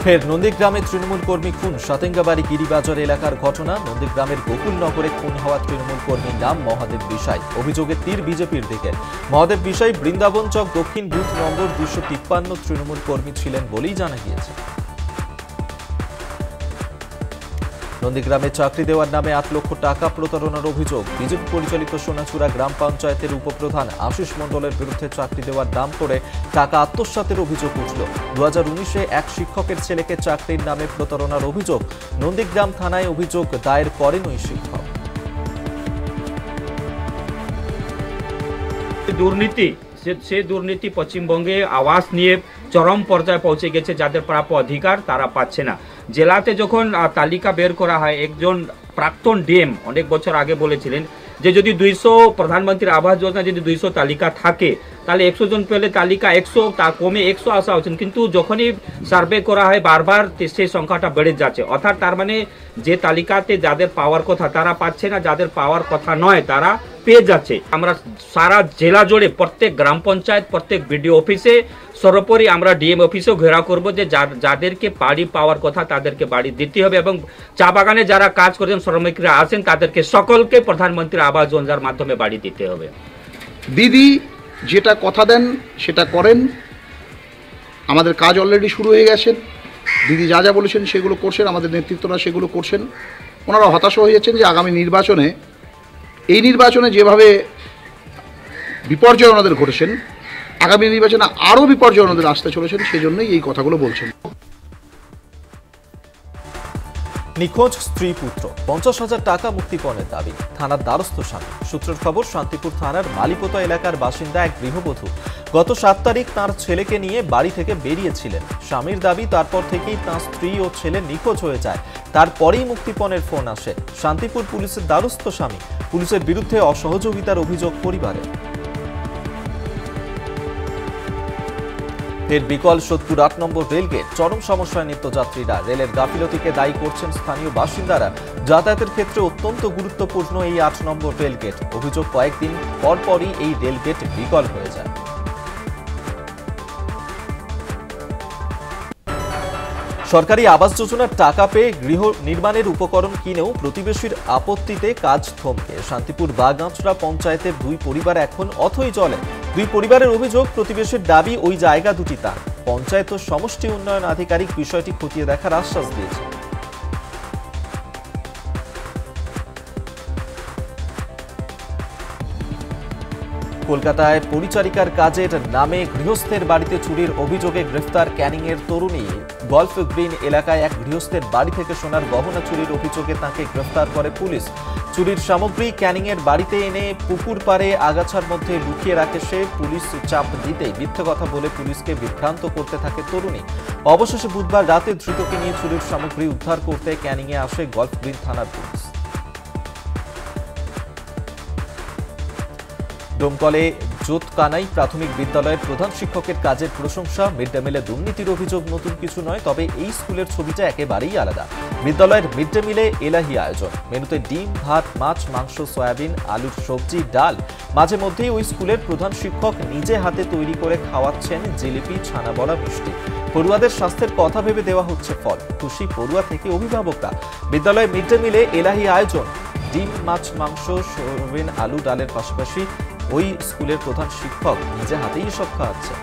ফের নন্দীগ্রামে তৃণমূল কর্মী খুন। সাতেঙ্গাবাড়ি গিরিবাজার এলাকার ঘটনা। নন্দীগ্রামের গোকুলনগরে খুন হওয়া তৃণমূল কর্মীর নাম মহাদেব বিশাই। অভিযোগের তীর বিজেপির দিকে। মহাদেব বিশাই বৃন্দাবন চক দক্ষিণ বুথ নম্বর 253 তৃণমূল কর্মী ছিলেন বলেই জানা গিয়েছে। নন্দীগ্রামে চাকরি দেওয়ার নামে 8 লক্ষ টাকা প্রতারণার অভিযোগ। বিজেপি পরিচালিত সোনাচূড়া গ্রাম পঞ্চায়েতের উপপ্রধান আশিস মণ্ডলের বিরুদ্ধে চাকরি দেওয়ার নাম করে টাকা আত্মসাতের অভিযোগ উঠল। 2019-এ এক শিক্ষকের ছেলেকে চাকরির নামে প্রতারণার অভিযোগ। নন্দীগ্রাম থানায় অভিযোগ দায়ের করেন ওই শিক্ষক। দুর্নীতি পশ্চিমবঙ্গে আওয়াজ নিয়ে চরম পর্যায়ে পৌঁছে গেছে। যাদের প্রাপ্য অধিকার তারা পাচ্ছে না। জেলাতে যখন তালিকা বের করা হয়, একজন প্রাক্তন ডিএম অনেক বছর আগে বলেছিলেন যে যদি 200 প্রধানমন্ত্রী আবাস যোজনা যদি 200 তালিকা থাকে তাহলে 100 জন পেলে তালিকা 100 তা কমে 100 আসা হচ্ছেন। কিন্তু যখনই সার্ভে করা হয় বারবার সেই সংখ্যাটা বেড়ে যাচ্ছে। অর্থাৎ তার মানে যে তালিকাতে যাদের পাওয়ার কথা তারা পাচ্ছে না, যাদের পাওয়ার কথা নয় তারা পেয়ে যাচ্ছে। আমরা সারা জেলা জুড়ে প্রত্যেক গ্রাম পঞ্চায়েত, প্রত্যেক বিডিও অফিসে, সর্বোপরি আমরা ডিএম অফিসেও ঘেরাও করব যে যাদেরকে বাড়ি পাওয়ার কথা তাদেরকে বাড়ি দিতে হবে এবং চা বাগানে যারা কাজ করেন শ্রমিকরা আছেন তাদেরকে সকলকে প্রধানমন্ত্রী আবাস যোজনার মাধ্যমে বাড়ি দিতে হবে। দিদি যেটা কথা দেন সেটা করেন। আমাদের কাজ অলরেডি শুরু হয়ে গেছেন। দিদি যা যা বলেছেন সেগুলো করছেন, আমাদের নেতৃত্বরা সেগুলো করছেন। ওনারা হতাশ হয়ে যাচ্ছেন যে আগামী নির্বাচনে, এই নির্বাচনে যেভাবে বিপর্যয় ওনাদের ঘটেছেন, আগামী নির্বাচনে আরও বিপর্যয় ওনাদের আসতে চলেছেন, সেই জন্যই এই কথাগুলো বলছেন। নিখোঁজ স্ত্রী পুত্র, 50,000 টাকা মুক্তিপণের দাবি। থানার দ্বারস্থ স্বামী। সূত্রের খবর, শান্তিপুর থানার মালিপোতা এলাকার বাসিন্দা এক গৃহবধূ গত 7 তারিখ তাঁর ছেলেকে নিয়ে বাড়ি থেকে বেরিয়েছিলেন। স্বামীর দাবি তারপর থেকেই তাঁর স্ত্রী ও ছেলে নিখোঁজ হয়ে যায়। তারপরেই মুক্তিপণের ফোন আসে। শান্তিপুর পুলিশের দ্বারস্থ স্বামী। পুলিশের বিরুদ্ধে অসহযোগিতার অভিযোগ পরিবারে। ফের বিকল সোদপুর 8 নম্বর রেলগেট। চরম সমস্যায় নিত্যযাত্রীরা। রেলের গাফিলতিকে দায়ী করছেন স্থানীয় বাসিন্দারা। যাতায়াতের ক্ষেত্রে অত্যন্ত গুরুত্বপূর্ণ এই 8 নম্বর রেলগেট। অভিযোগ, কয়েকদিন পরপরই এই রেলগেট বিকল হয়ে যায়। সরকারি আবাস যোজনার টাকা পেয়ে গৃহ নির্মাণের উপকরণ কিনেও প্রতিবেশীর আপত্তিতে কাজ থমকে। শান্তিপুর বাগাঁচড়া পঞ্চায়েতের 2 পরিবার এখন অথই জলে। 2 পরিবারের অভিযোগ, প্রতিবেশীর দাবি ওই জায়গা দুটি তার। পঞ্চায়েত ও সমষ্টি উন্নয়ন আধিকারিক বিষয়টি খতিয়ে দেখার আশ্বাস দিয়েছে। কলকাতায় পরিচারিকার কাজের নামে গৃহস্থের বাড়িতে চুরির অভিযোগে গ্রেফতার ক্যানিংয়ের তরুণী। গল্ফ গ্রিন এলাকায় এক গৃহস্থের বাড়ি থেকে সোনার গহনা চুরির অভিযোগে তাকে গ্রেফতার করে পুলিশ। চুরির সামগ্রী ক্যানিংয়ের বাড়িতে এনে পুকুর পাড়ে আগাছার মধ্যে লুকিয়ে রাখে সে। পুলিশ চাপ দিতেই মিথ্যে কথা বলে পুলিশকে বিভ্রান্ত করতে থাকে তরুণী। অবশেষে বুধবার রাতে ধৃতকে নিয়ে চুরির সামগ্রী উদ্ধার করতে ক্যানিংয়ে আসে গল্ফ গ্রিন থানার পুলিশ। ডোমকলে জোতকানাই প্রাথমিক বিদ্যালয়ের প্রধান শিক্ষকের কাজের প্রশংসা। মিড ডে মিলে দুর্নীতির অভিযোগ নতুন কিছু নয়, তবে এই স্কুলের ছবিটা একেবারেই আলাদা। বিদ্যালয়ের মিড ডে মিলে এলাহি আয়োজন। মেনুতে ডিম, ভাত, মাছ, মাংস, সয়াবিন, আলুর সবজি, ডাল। মাঝে মধ্যেই ওই স্কুলের প্রধান শিক্ষক নিজে হাতে তৈরি করে খাওয়াচ্ছেন জিলিপি, ছানা বড়া, মিষ্টি। পড়ুয়াদের স্বাস্থ্যের কথা ভেবে দেওয়া হচ্ছে ফল। খুশি পড়ুয়া থেকে অভিভাবকরা। বিদ্যালয়ে মিড ডে মিলে এলাহি আয়োজন। ডিম, মাছ, মাংস, সয়াবিন, আলু, ডালের পাশাপাশি ওই স্কুলের প্রধান শিক্ষক নিজে হাতেই সব খাওয়াচ্ছে।